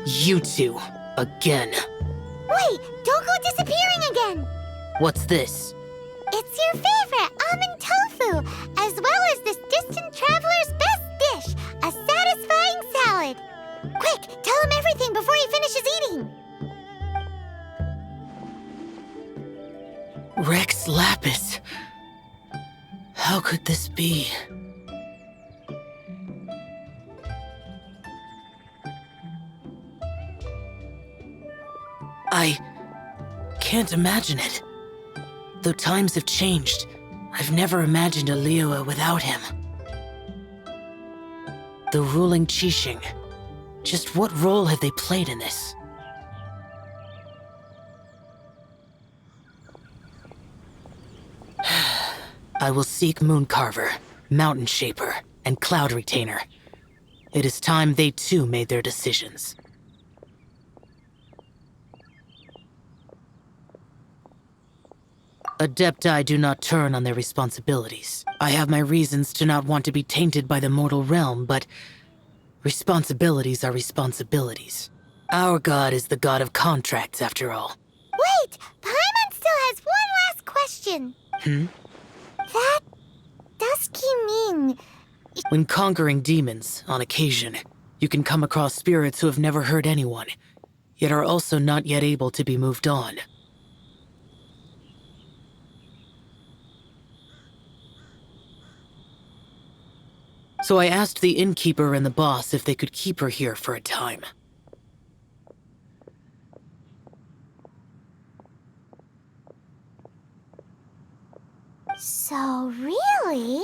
You two, again. Wait, don't go disappearing again! What's this? It's your favorite almond tofu, as well as this distant traveler's best dish, a satisfying salad. Quick, tell him everything before he finishes eating. Rex Lapis. How could this be? I can't imagine it. Though times have changed, I've never imagined a Liyue without him. The ruling Qixing. Just what role have they played in this? I will seek Mooncarver, Mountain Shaper, and Cloud Retainer. It is time they too made their decisions. Adepti do not turn on their responsibilities. I have my reasons to not want to be tainted by the mortal realm, but responsibilities are responsibilities. Our god is the god of contracts, after all. Wait, Paimon still has one last question. That dusky mean... When conquering demons, on occasion, you can come across spirits who have never hurt anyone, yet are also not yet able to be moved on. So I asked the innkeeper and the boss if they could keep her here for a time. So really,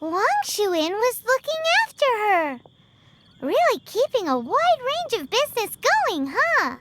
Wang Shuin was looking after her. Really keeping a wide range of business going, huh?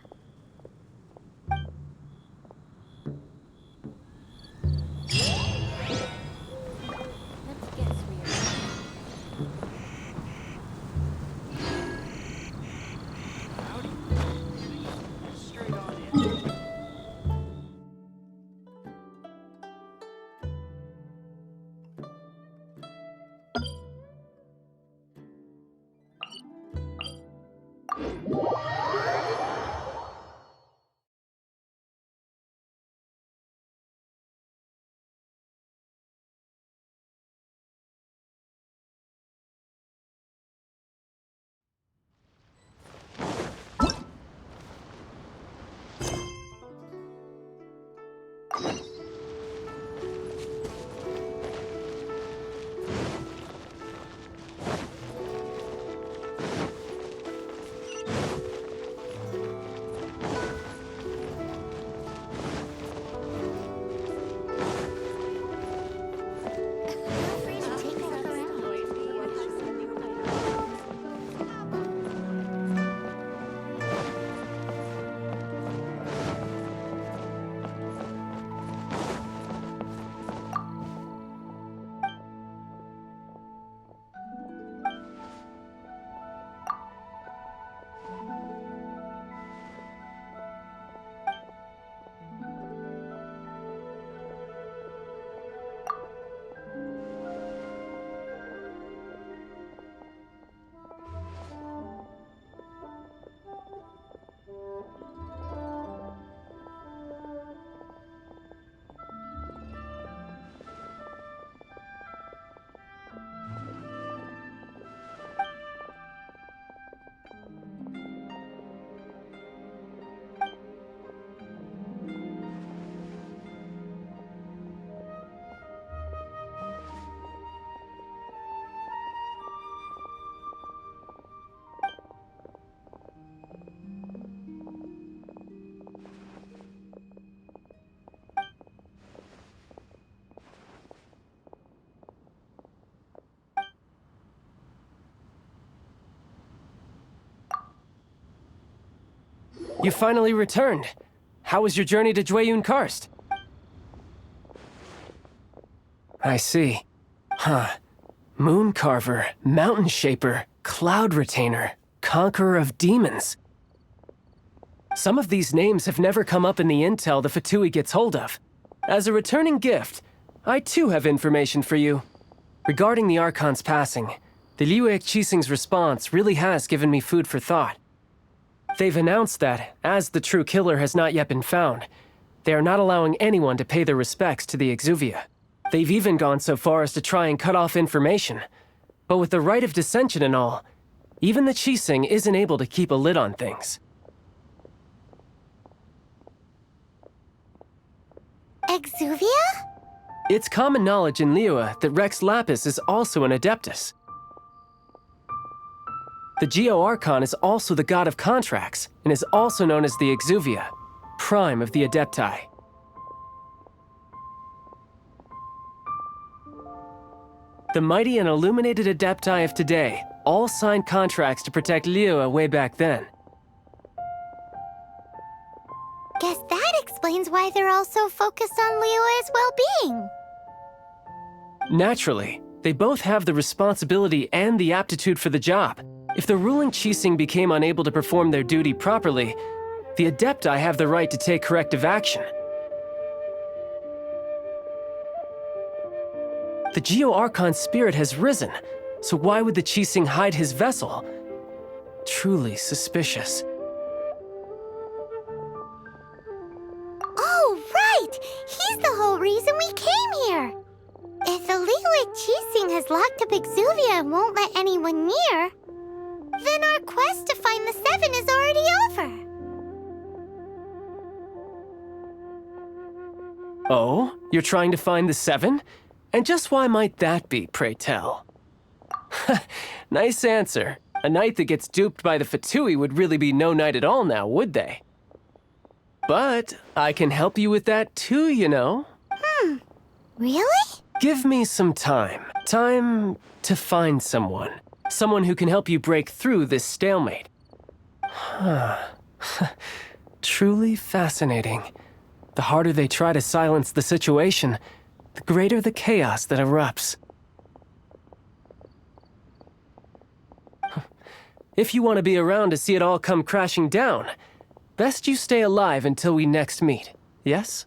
You finally returned. How was your journey to Jueyun Karst? I see. Huh. Moon Carver, Mountain Shaper, Cloud Retainer, Conqueror of Demons. Some of these names have never come up in the intel the Fatui gets hold of. As a returning gift, I too have information for you. Regarding the Archon's passing, the Liuek Qixing's response really has given me food for thought. They've announced that, as the true killer has not yet been found, they are not allowing anyone to pay their respects to the Exuvia. They've even gone so far as to try and cut off information. But with the right of dissension and all, even the Qixing isn't able to keep a lid on things. Exuvia? It's common knowledge in Liyue that Rex Lapis is also an Adeptus. The Geo-Archon is also the god of contracts, and is also known as the Exuvia, prime of the Adepti. The mighty and illuminated Adepti of today all signed contracts to protect Liyue way back then. Guess that explains why they're all so focused on Liyue's well-being. Naturally, they both have the responsibility and the aptitude for the job. If the ruling Qixing became unable to perform their duty properly, the Adepti have the right to take corrective action. The Geo-Archon's spirit has risen, so why would the Qixing hide his vessel? Truly suspicious. Oh, right! He's the whole reason we came here! If the Liyue Qixing has locked up Exuvia and won't let anyone near, then our quest to find the Seven is already over. Oh? You're trying to find the Seven? And just why might that be, pray tell? Nice answer. A knight that gets duped by the Fatui would really be no knight at all now, would they? But I can help you with that too, you know. Really? Give me some time. Time to find someone. Someone who can help you break through this stalemate. Truly fascinating. The harder they try to silence the situation, the greater the chaos that erupts. If you want to be around to see it all come crashing down, best you stay alive until we next meet, yes?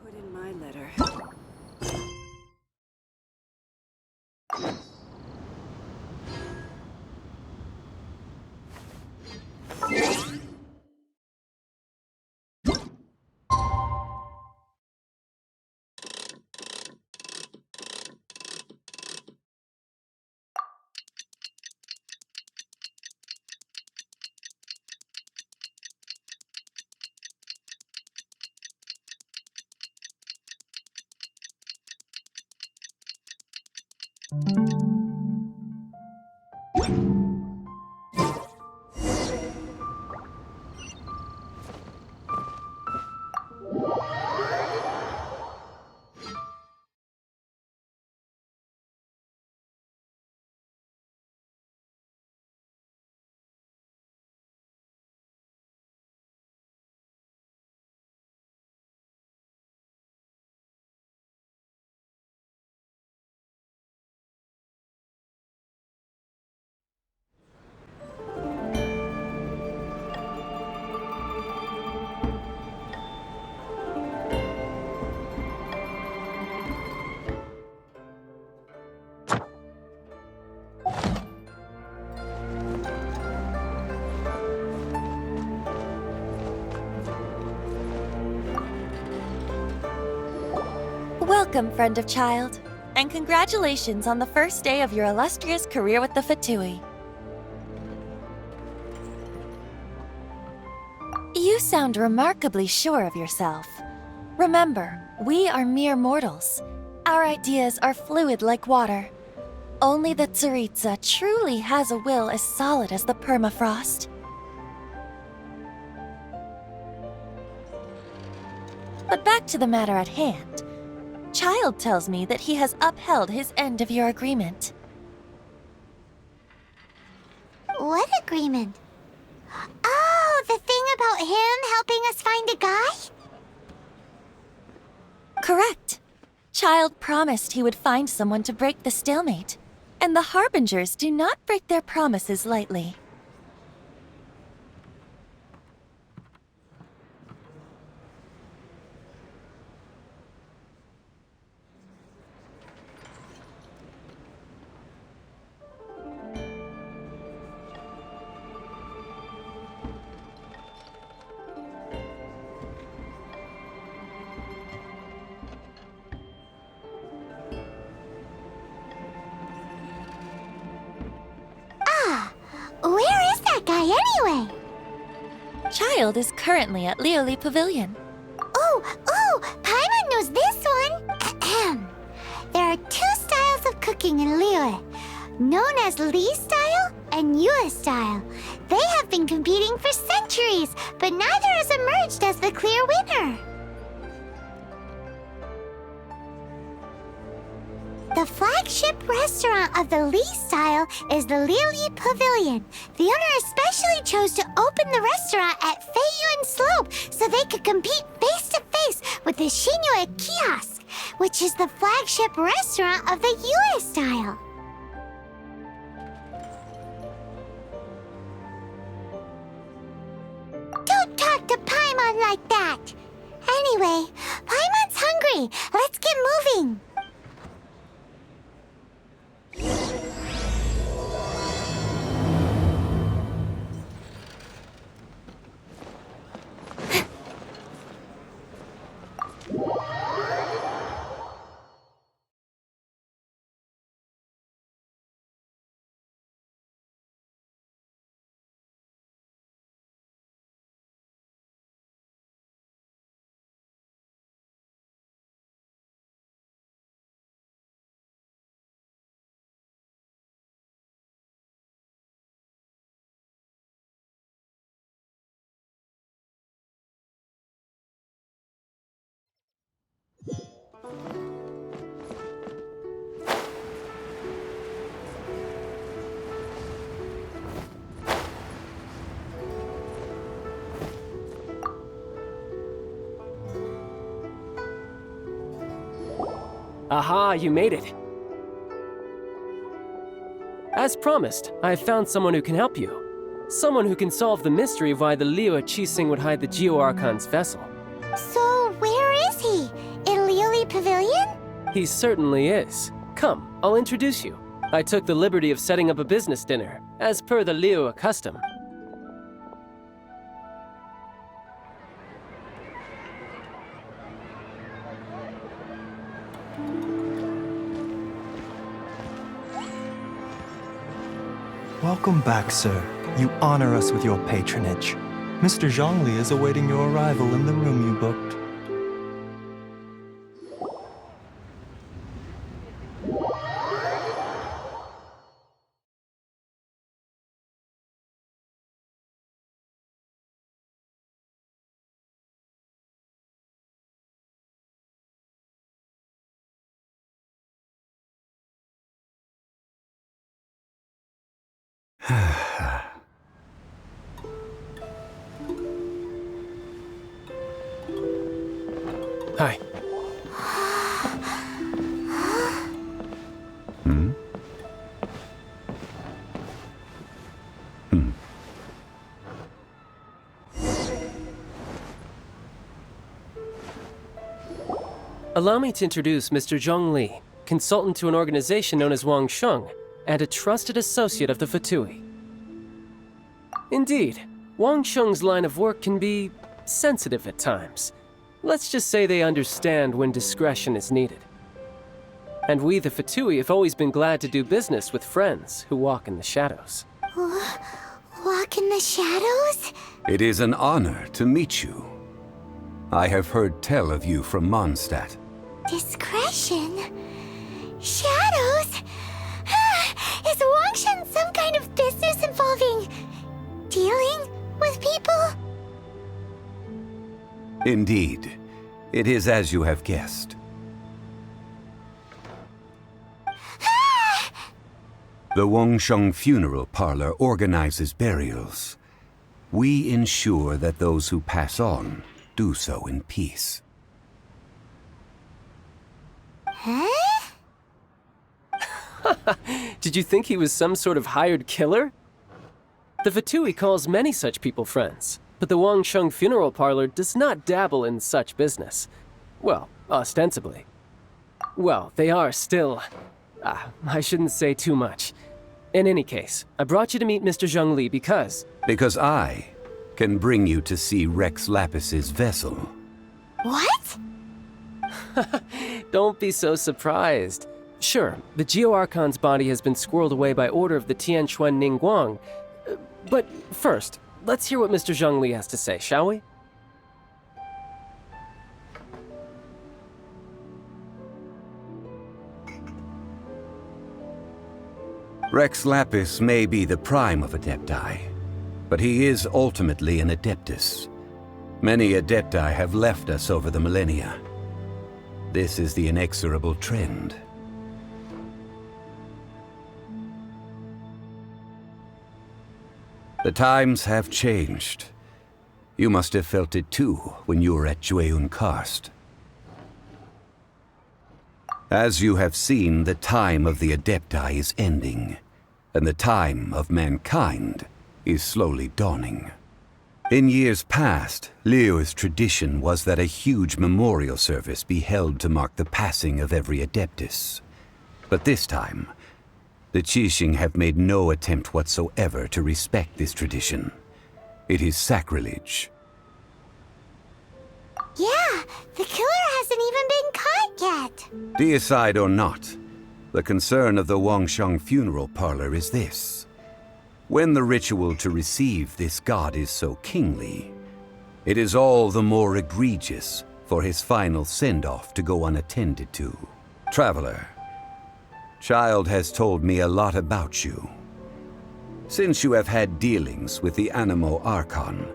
Put in my letter. Welcome, friend of child, and congratulations on the first day of your illustrious career with the Fatui. You sound remarkably sure of yourself. Remember, we are mere mortals. Our ideas are fluid like water. Only the Tsaritsa truly has a will as solid as the permafrost. But back to the matter at hand. Child tells me that he has upheld his end of your agreement. What agreement? Oh, the thing about him helping us find a guy? Correct. Child promised he would find someone to break the stalemate, and the Harbingers do not break their promises lightly. Where is that guy anyway? Child is currently at Lioli Pavilion. Oh, Paimon knows this one. Ahem. There are two styles of cooking in Liyue, known as Li style and Yue style. They have been competing for centuries, but neither has emerged as the clear winner. The flagship restaurant of the Li style is the Lioli Pavilion. The owner especially chose to open the restaurant at Feiyuan Slope so they could compete face-to-face with the Shinyue Kiosk, which is the flagship restaurant of the Yue style. Don't talk to Paimon like that! Anyway, Paimon's hungry. Let's get moving. Aha, you made it. As promised, I have found someone who can help you. Someone who can solve the mystery of why the Liu Qixing would hide the Geo-Archon's vessel. So, where is he? In Liuli Pavilion? He certainly is. Come, I'll introduce you. I took the liberty of setting up a business dinner, as per the Liu custom. Welcome back, sir. You honor us with your patronage. Mr. Zhongli is awaiting your arrival in the room you booked. Hi. Allow me to introduce Mr. Zhongli, consultant to an organization known as Wang Sheng, and a trusted associate of the Fatui. Indeed, Wang Sheng's line of work can be sensitive at times. Let's just say they understand when discretion is needed. And we, the Fatui, have always been glad to do business with friends who walk in the shadows. Walk in the shadows? It is an honor to meet you. I have heard tell of you from Mondstadt. Discretion? Shadows? Is Wangshan some kind of business involving dealing with people? Indeed, it is as you have guessed. The Wangsheng Funeral Parlor organizes burials. We ensure that those who pass on do so in peace. Huh? Did you think he was some sort of hired killer? The Fatui calls many such people friends, but the Wangsheng Funeral Parlor does not dabble in such business. Well, ostensibly. Well, they are still... I shouldn't say too much. In any case, I brought you to meet Mr. Zhongli because... Because I can bring you to see Rex Lapis's vessel. What? Don't be so surprised. Sure, the Geo-Archon's body has been squirreled away by order of the Tianquan Ningguang. But first, let's hear what Mr. Zhongli has to say, shall we? Rex Lapis may be the prime of Adepti, but he is ultimately an Adeptus. Many Adepti have left us over the millennia. This is the inexorable trend. The times have changed. You must have felt it too when you were at Jueyun Karst. As you have seen, the time of the Adepti is ending, and the time of mankind is slowly dawning. In years past, Liu's tradition was that a huge memorial service be held to mark the passing of every Adeptus. But this time, the Qixing have made no attempt whatsoever to respect this tradition. It is sacrilege. Yeah, the killer hasn't even been caught yet. Deicide or not, the concern of the Wangsheng Funeral Parlor is this. When the ritual to receive this god is so kingly, it is all the more egregious for his final send-off to go unattended to. Traveler, Child has told me a lot about you. Since you have had dealings with the Animo Archon,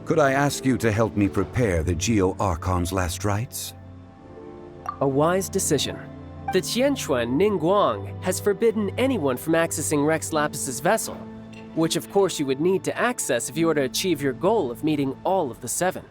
could I ask you to help me prepare the Geo-Archon's last rites? A wise decision. The Tianquan Ningguang has forbidden anyone from accessing Rex Lapis's vessel, which of course you would need to access if you were to achieve your goal of meeting all of the seven.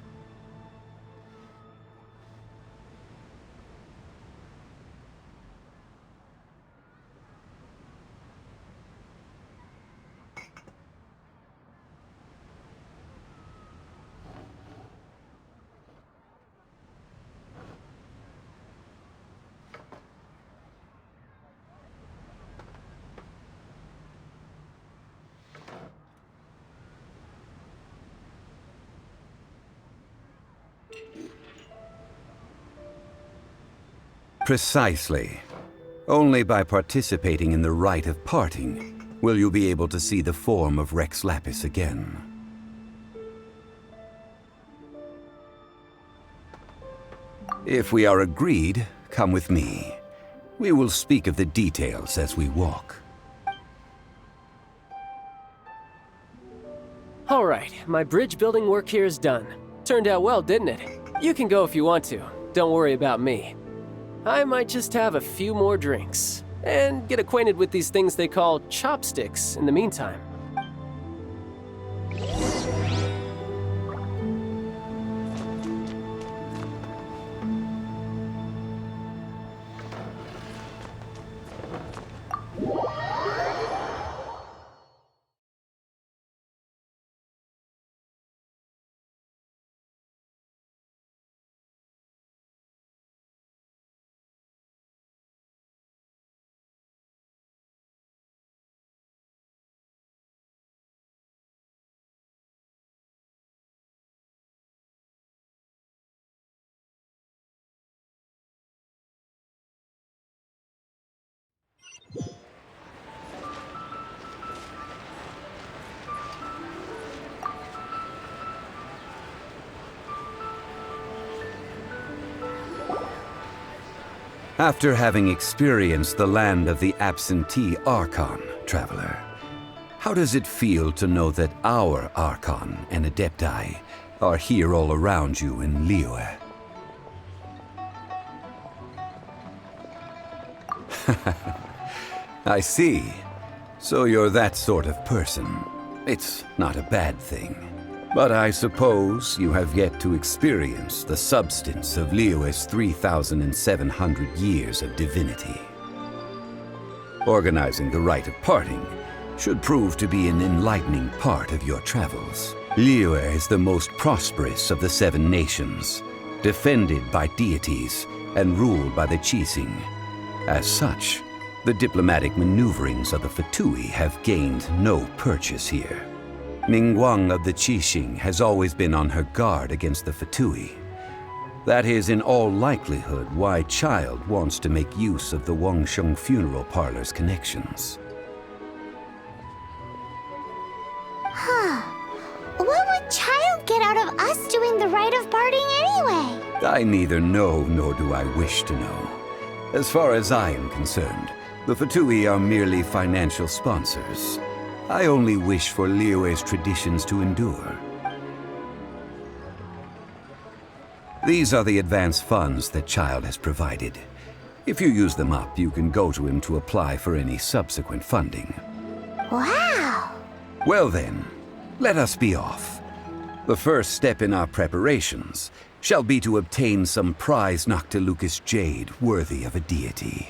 Precisely. Only by participating in the rite of parting will you be able to see the form of Rex Lapis again. If we are agreed, come with me. We will speak of the details as we walk. All right, my bridge building work here is done. Turned out well, didn't it? You can go if you want to. Don't worry about me. I might just have a few more drinks and get acquainted with these things they call chopsticks in the meantime. After having experienced the land of the absentee Archon, traveler, how does it feel to know that our Archon and Adepti are here all around you in Liyue? I see. So you're that sort of person. It's not a bad thing. But I suppose you have yet to experience the substance of Liyue's 3,700 years of divinity. Organizing the rite of parting should prove to be an enlightening part of your travels. Liyue is the most prosperous of the 7 nations, defended by deities and ruled by the Qixing. As such, the diplomatic maneuverings of the Fatui have gained no purchase here. Ningguang of the Qixing has always been on her guard against the Fatui. That is in all likelihood why Child wants to make use of the Wangsheng funeral parlor's connections. What would Child get out of us doing the rite of parting anyway? I neither know nor do I wish to know. As far as I am concerned, the Fatui are merely financial sponsors. I only wish for Liyue's traditions to endure. These are the advance funds that Child has provided. If you use them up, you can go to him to apply for any subsequent funding. Wow! Well then, let us be off. The first step in our preparations shall be to obtain some prized Noctilucous jade worthy of a deity.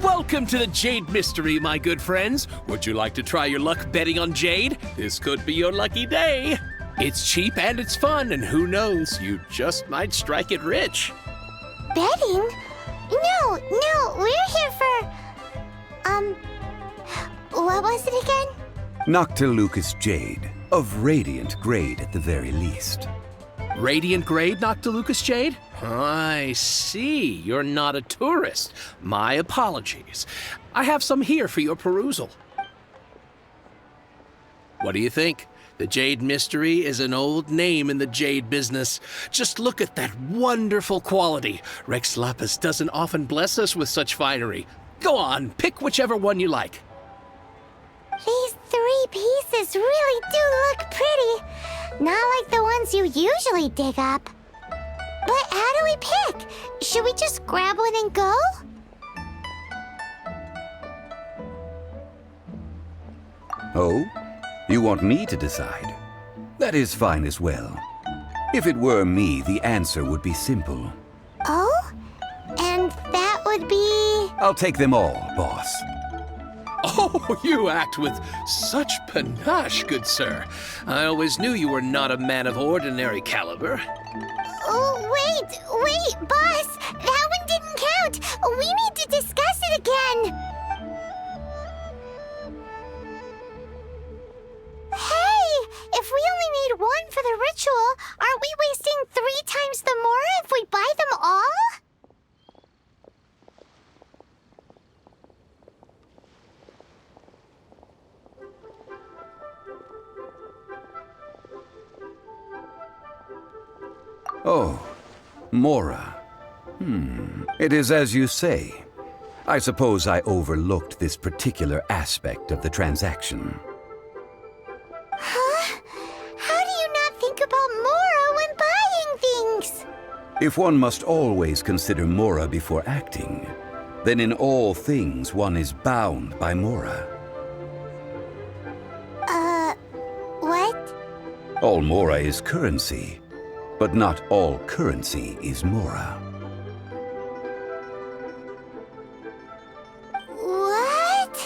Welcome to the Jade Mystery, my good friends. Would you like to try your luck betting on Jade? This could be your lucky day. It's cheap and it's fun, and who knows, you just might strike it rich. Betting? No, we're here for... what was it again? Noctilucous Jade, of radiant grade at the very least. Radiant grade, Noctilucous Jade? I see. You're not a tourist. My apologies. I have some here for your perusal. What do you think? The Jade Mystery is an old name in the jade business. Just look at that wonderful quality. Rex Lapis doesn't often bless us with such finery. Go on, pick whichever one you like. These 3 pieces really do look pretty. Not like the ones you usually dig up. But how do we pick? Should we just grab one and go? Oh? You want me to decide? That is fine as well. If it were me, the answer would be simple. Oh? And that would be... I'll take them all, boss. Oh, you act with such panache, good sir. I always knew you were not a man of ordinary caliber. Oh, wait, boss! That one didn't count! We need to discuss it again! Hey! If we only need one for the ritual, aren't we wasting 3 times the more if we buy them all? Oh, Mora. It is as you say. I suppose I overlooked this particular aspect of the transaction. Huh? How do you not think about If one must always consider Mora before acting, then in all things one is bound by Mora. What? All Mora is currency, but not all currency is Mora. What?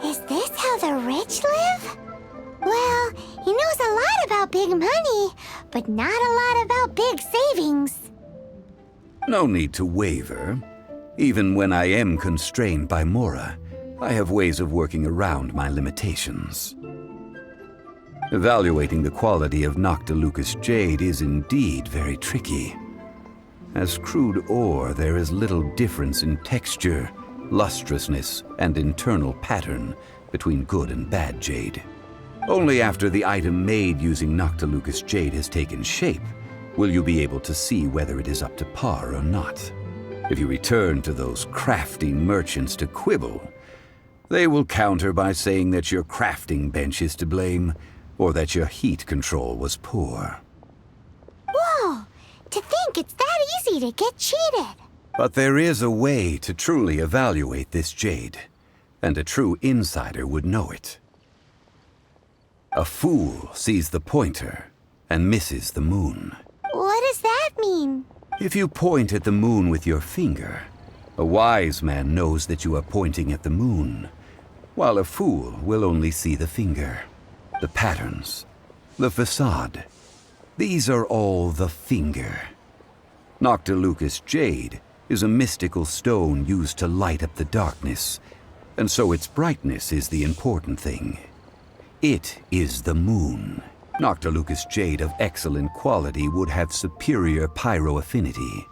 Is this how the rich live? Well, he knows a lot about big money, but not a lot about big savings. No need to waver. Even when I am constrained by Mora, I have ways of working around my limitations. Evaluating the quality of Noctilucous jade is indeed very tricky. As crude ore, there is little difference in texture, lustrousness, and internal pattern between good and bad jade. Only after the item made using Noctilucous jade has taken shape will you be able to see whether it is up to par or not. If you return to those crafty merchants to quibble, they will counter by saying that your crafting bench is to blame, or that your heat control was poor. Whoa! To think it's that easy to get cheated. But there is a way to truly evaluate this jade, and a true insider would know it. A fool sees the pointer and misses the moon. What does that mean? If you point at the moon with your finger, a wise man knows that you are pointing at the moon, while a fool will only see the finger, the patterns, the facade. These are all the finger. Noctilucous jade is a mystical stone used to light up the darkness, and so its brightness is the important thing. It is the moon. Noctilucous jade of excellent quality would have superior pyroaffinity.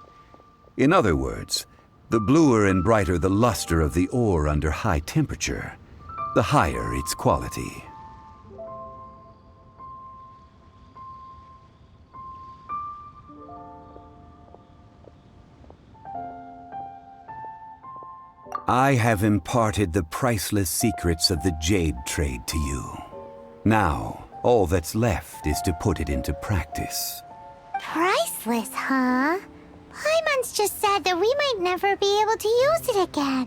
In other words, the bluer and brighter the luster of the ore under high temperature, the higher its quality. I have imparted the priceless secrets of the jade trade to you. Now, all that's left is to put it into practice. Priceless, huh? Paimon's just sad that we might never be able to use it again.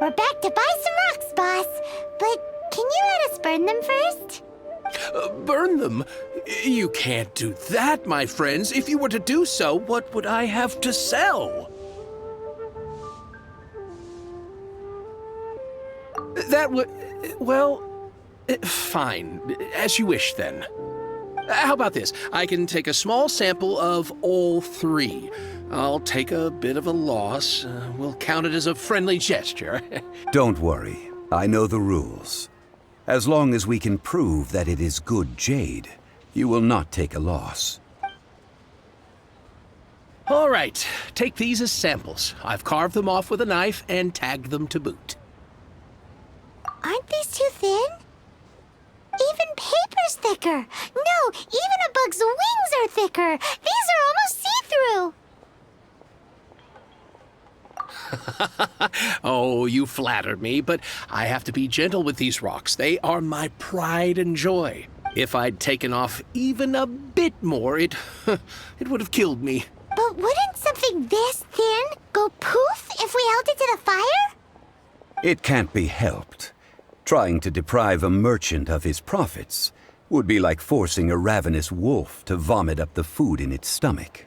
We're back to buy some rocks, boss. But can you let us burn them first? Burn them? You can't do that, my friends. If you were to do so, what would I have to sell? That would... well... fine. As you wish, then. How about this? I can take a small sample of all three. I'll take a bit of a loss. We'll count it as a friendly gesture. Don't worry. I know the rules. As long as we can prove that it is good jade, you will not take a loss. All right. Take these as samples. I've carved them off with a knife and tagged them to boot. Aren't these too thin? Even paper's thicker. No, even a bug's wings are thicker. These are almost see-through. Oh, you flatter me, but I have to be gentle with these rocks. They are my pride and joy. If I'd taken off even a bit more, it would have killed me. But wouldn't something this thin go poof if we held it to the fire? It can't be helped. Trying to deprive a merchant of his profits would be like forcing a ravenous wolf to vomit up the food in its stomach.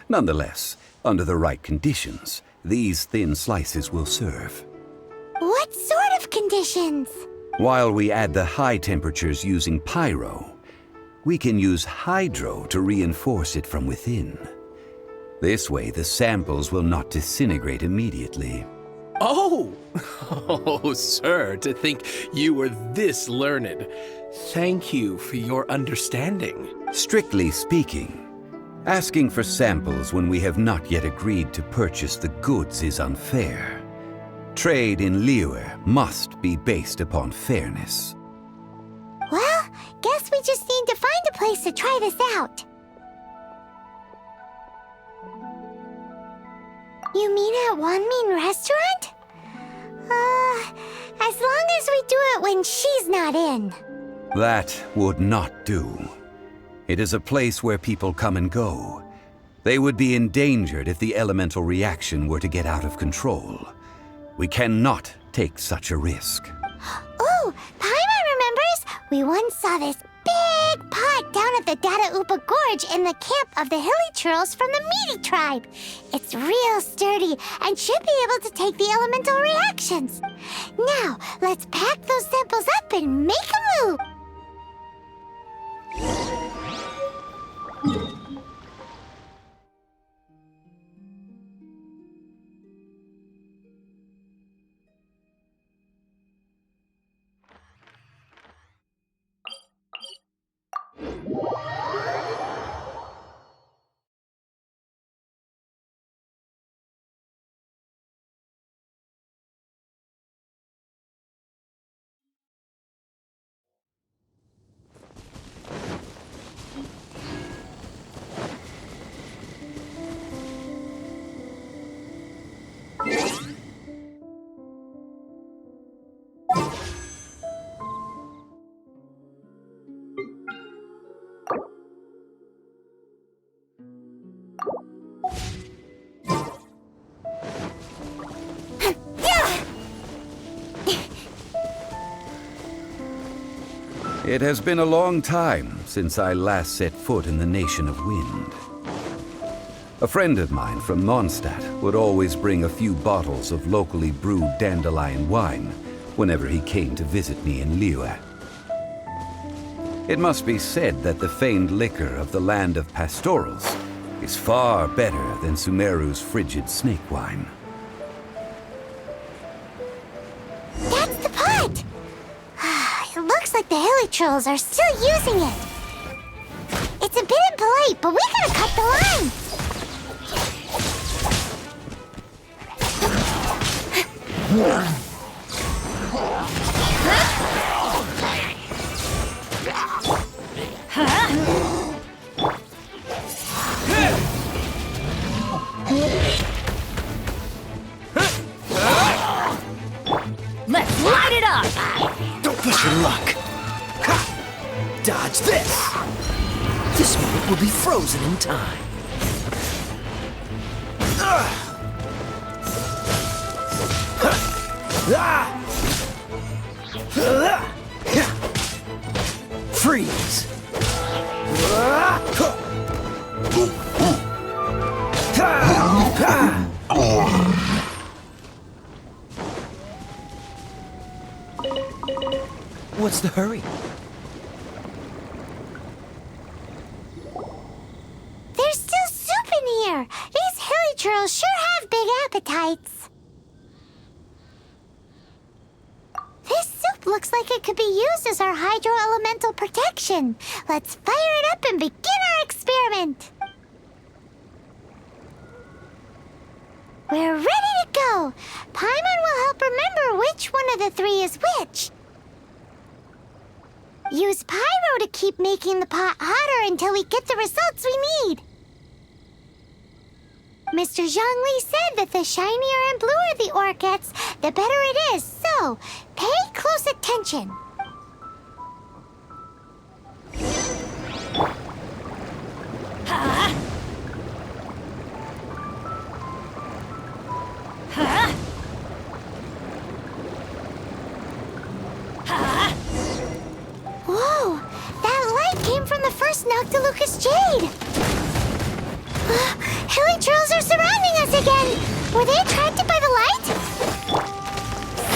Nonetheless, under the right conditions, these thin slices will serve. What sort of conditions? While we add the high temperatures using pyro, we can use hydro to reinforce it from within. This way, the samples will not disintegrate immediately. Oh! Oh, sir, to think you were this learned. Thank you for your understanding. Strictly speaking, asking for samples when we have not yet agreed to purchase the goods is unfair. Trade in Liyue must be based upon fairness. Well, guess we just need to find a place to try this out. You mean at Wanmin Restaurant? As long as we do it when she's not in. That would not do. It is a place where people come and go. They would be endangered if the elemental reaction were to get out of control. We cannot take such a risk. Oh, Paimon remembers we once saw this big pot down at the Dada Upa Gorge in the camp of the hilly churls from the Meaty tribe. It's real sturdy and should be able to take the elemental reactions. Now, let's pack those samples up and make a move. It has been a long time since I last set foot in the Nation of Wind. A friend of mine from Mondstadt would always bring a few bottles of locally brewed dandelion wine whenever he came to visit me in Liyue. It must be said that the famed liquor of the land of pastorals is far better than Sumeru's frigid snake wine. That's the pot! It looks like the hilly trolls are still using it. It's a bit impolite, but we gotta cut the line. Let's light it up! Don't push your luck. Dodge this. This moment will be frozen in time. Freeze. What's the hurry? There's still soup in here. These hilly trolls sure have big appetites. This soup looks like it could be used as our hydro-elemental protection. Let's fire it up and begin our experiment. We're ready to go. Paimon will help remember which one of the three is which. Use pyro to keep making the pot hotter until we get the results we need. Mr. Zhongli said that the shinier and bluer the ore gets, the better it is, so pay close attention. Whoa, that light came from the first Noctilucous Jade. Hilly trolls are surrounding us again. Were they attracted by the light?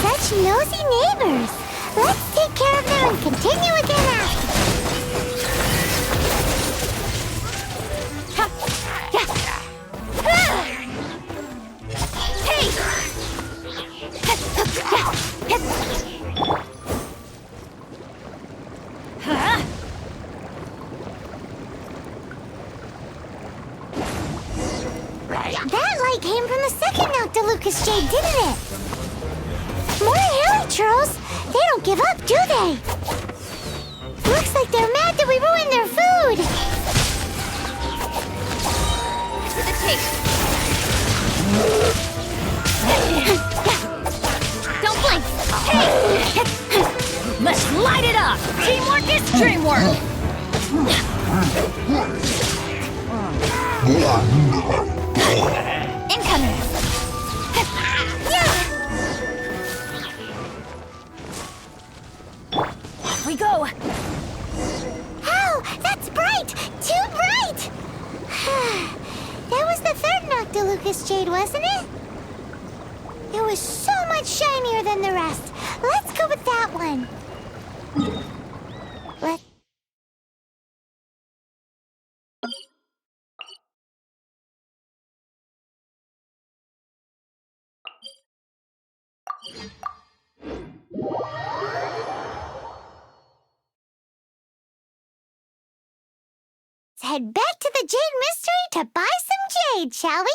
Such nosy neighbors. Let's take care of them and continue again after. That light came from the second Noctilucous Jade, didn't it? More hilly trolls. They don't give up, do they? Looks like they're mad that we ruined their food. To the tape. Don't blink. Hey! Let's light it up! Teamwork is dreamwork! Incoming! Off we go! Oh, that's bright! Too bright! That was the third Noctilucous Jade, wasn't it? It was so much shinier than the rest. Let's go with that one. Let Let's head back to the Jade Mystery to buy some jade, shall we?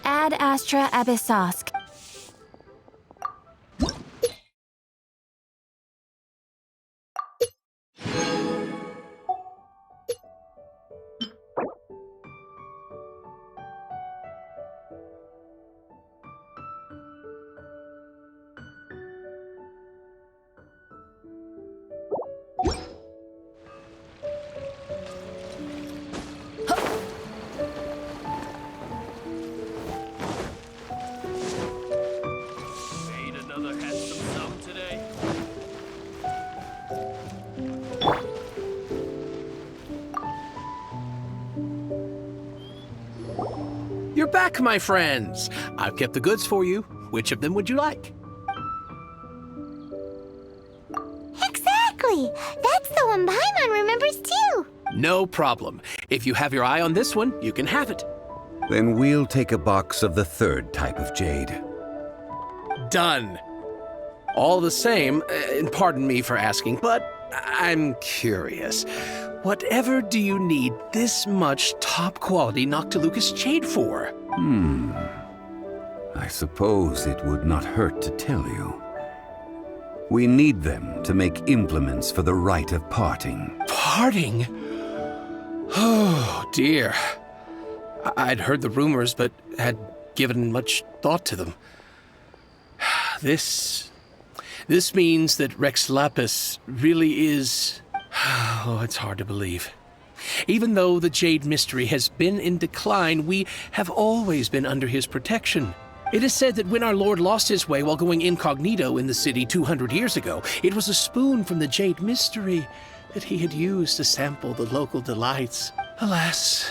Ad Astra Abyssosk. Made another handsome sum today. You're back, my friends. I've kept the goods for you. Which of them would you like? Exactly! That's the one Paimon remembers too! No problem. If you have your eye on this one, you can have it. Then we'll take a box of the third type of jade. Done. All the same, and pardon me for asking, but I'm curious. Whatever do you need this much top-quality Noctilucous jade for? I suppose it would not hurt to tell you. We need them to make implements for the rite of parting. Parting? Oh, dear. I'd heard the rumors, but had given much thought to them. This means that Rex Lapis really is... Oh, it's hard to believe. Even though the Jade Mystery has been in decline, we have always been under his protection. It is said that when our Lord lost his way while going incognito in the city 200 years ago, it was a spoon from the Jade Mystery that he had used to sample the local delights. Alas,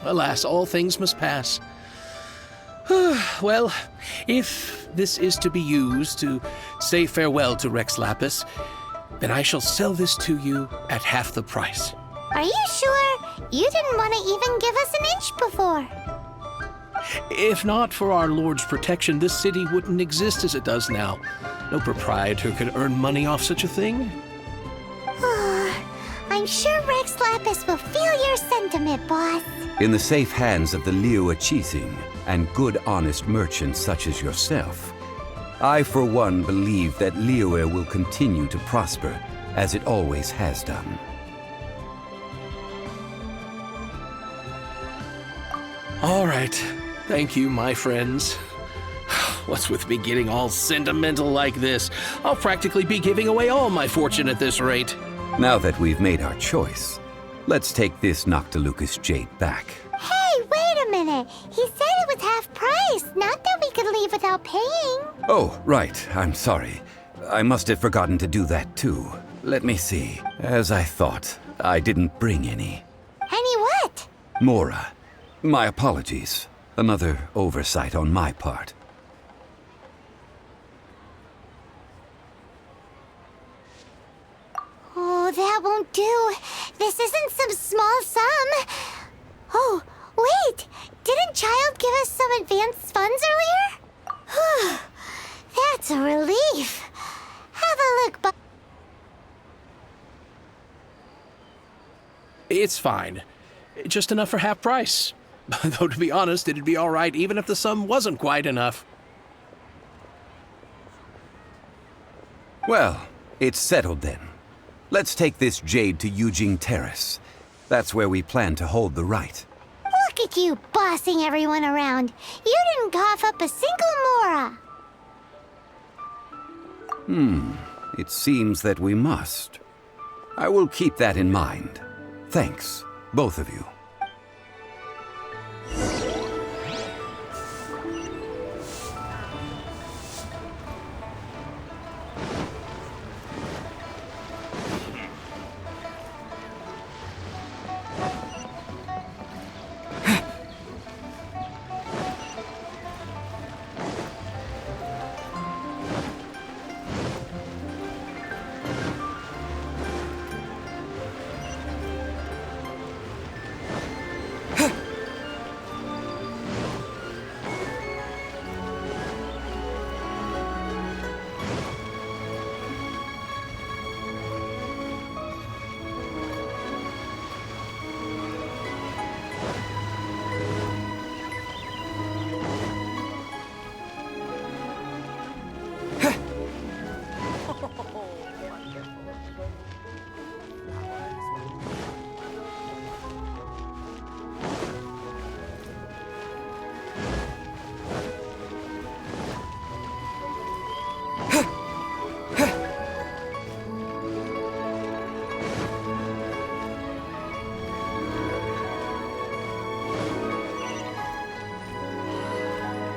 alas, all things must pass. Well, if this is to be used to say farewell to Rex Lapis, then I shall sell this to you at half the price. Are you sure? You didn't want to even give us an inch before. If not for our Lord's protection, this city wouldn't exist as it does now. No proprietor could earn money off such a thing. I'm sure Rex Lapis will feel your sentiment, boss. In the safe hands of the Liu Chising and good honest merchants such as yourself, I for one believe that Liyue will continue to prosper as it always has done. All right. Thank you, my friends. What's with me getting all sentimental like this? I'll practically be giving away all my fortune at this rate. Now that we've made our choice, let's take this Noctilucous jade back. Hey, wait a minute. He said it was half price, not that we could leave without paying. Oh, right. I'm sorry. I must have forgotten to do that too. Let me see. As I thought, I didn't bring any. Any what? Mora. My apologies. Another oversight on my part. Oh, that won't do. This isn't some small sum. Oh, wait. Didn't Child give us some advanced funds earlier? That's a relief. Have a look, but It's fine. Just enough for half price. Though, to be honest, it'd be all right even if the sum wasn't quite enough. Well, it's settled then. Let's take this jade to Yujing Terrace. That's where we plan to hold the rite. Look at you bossing everyone around. You didn't cough up a single mora. It seems that we must. I will keep that in mind. Thanks, both of you.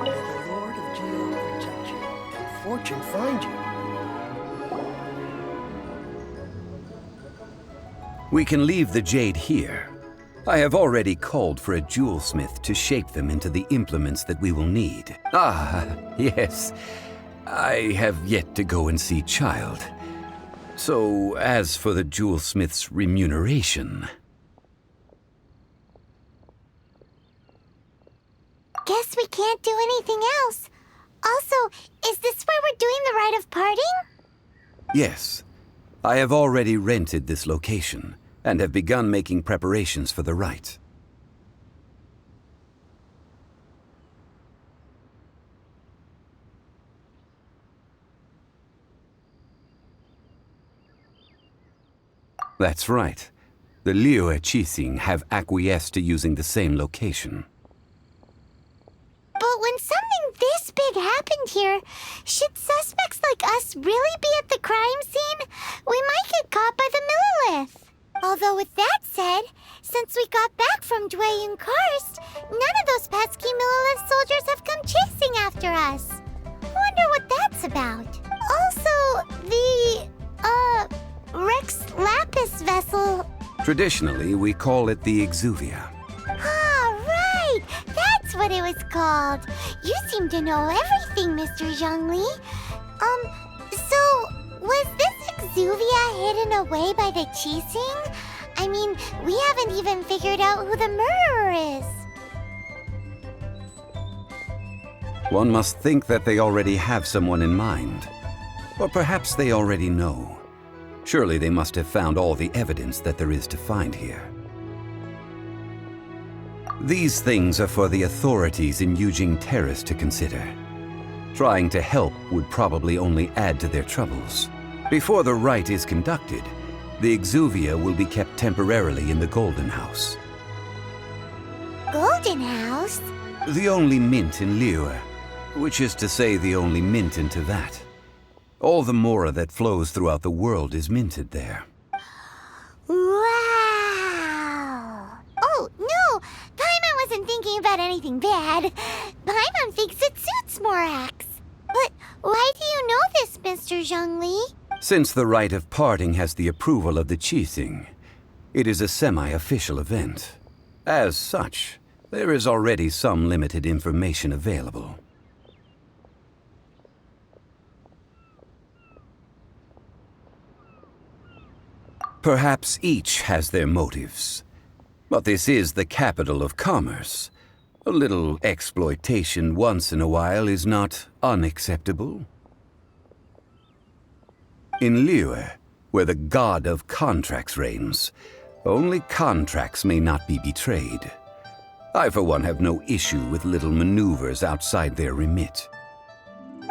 May the Lord of Geo protect you, and fortune find you. We can leave the jade here. I have already called for a jewelsmith to shape them into the implements that we will need. Ah, yes. I have yet to go and see Child. So, as for the jewelsmith's remuneration... Guess we can't do anything else. Also, is this where we're doing the rite of parting? Yes. I have already rented this location, and have begun making preparations for the rite. That's right. The Liyue Qixing have acquiesced to using the same location. But when something this big happened here, should suspects like us really be at the crime scene? We might get caught by the Millilith. Although with that said, since we got back from Dway and Karst, none of those pesky Millilith soldiers have come chasing after us. Wonder what that's about. Also, the, Rex Lapis vessel. Traditionally, we call it the Exuvia. Ah, right! That's what it was called. You seem to know everything, Mr. Zhongli. So, was this Exuvia hidden away by the Qixing? I mean, we haven't even figured out who the murderer is. One must think that they already have someone in mind. Or perhaps they already know. Surely they must have found all the evidence that there is to find here. These things are for the authorities in Yujing Terrace to consider. Trying to help would probably only add to their troubles. Before the rite is conducted, the Exuvia will be kept temporarily in the Golden House. Golden House? The only mint in Liyue, which is to say the only mint in Teyvat. All the mora that flows throughout the world is minted there. Wow! Oh, no! Paimon wasn't thinking about anything bad. Paimon thinks it suits Morax. But why do you know this, Mr. Zhongli? Since the rite of parting has the approval of the Qixing, it is a semi-official event. As such, there is already some limited information available. Perhaps each has their motives. But this is the capital of commerce. A little exploitation once in a while is not unacceptable. In Liyue, where the god of contracts reigns, only contracts may not be betrayed. I, for one, have no issue with little maneuvers outside their remit.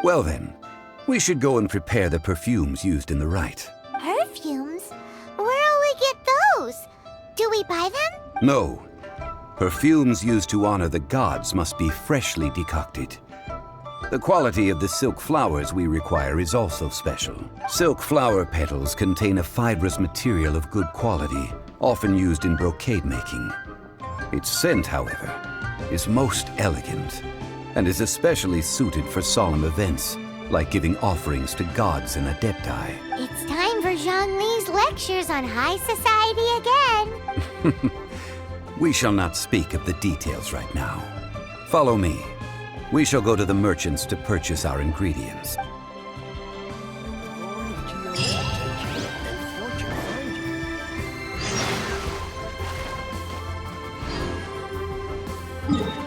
Well then, We should go and prepare the perfumes used in the rite. Perfumes? Where'll we get those? Do we buy them? No. Perfumes used to honor the gods must be freshly decocted. The quality of the silk flowers we require is also special. Silk flower petals contain a fibrous material of good quality, often used in brocade making. Its scent, however, is most elegant, and is especially suited for solemn events, like giving offerings to gods and adepti. It's time for Zhongli's lectures on high society again. We shall not speak of the details right now. Follow me. We shall go to the merchants to purchase our ingredients. Lord of Geo protect you and fortune find you.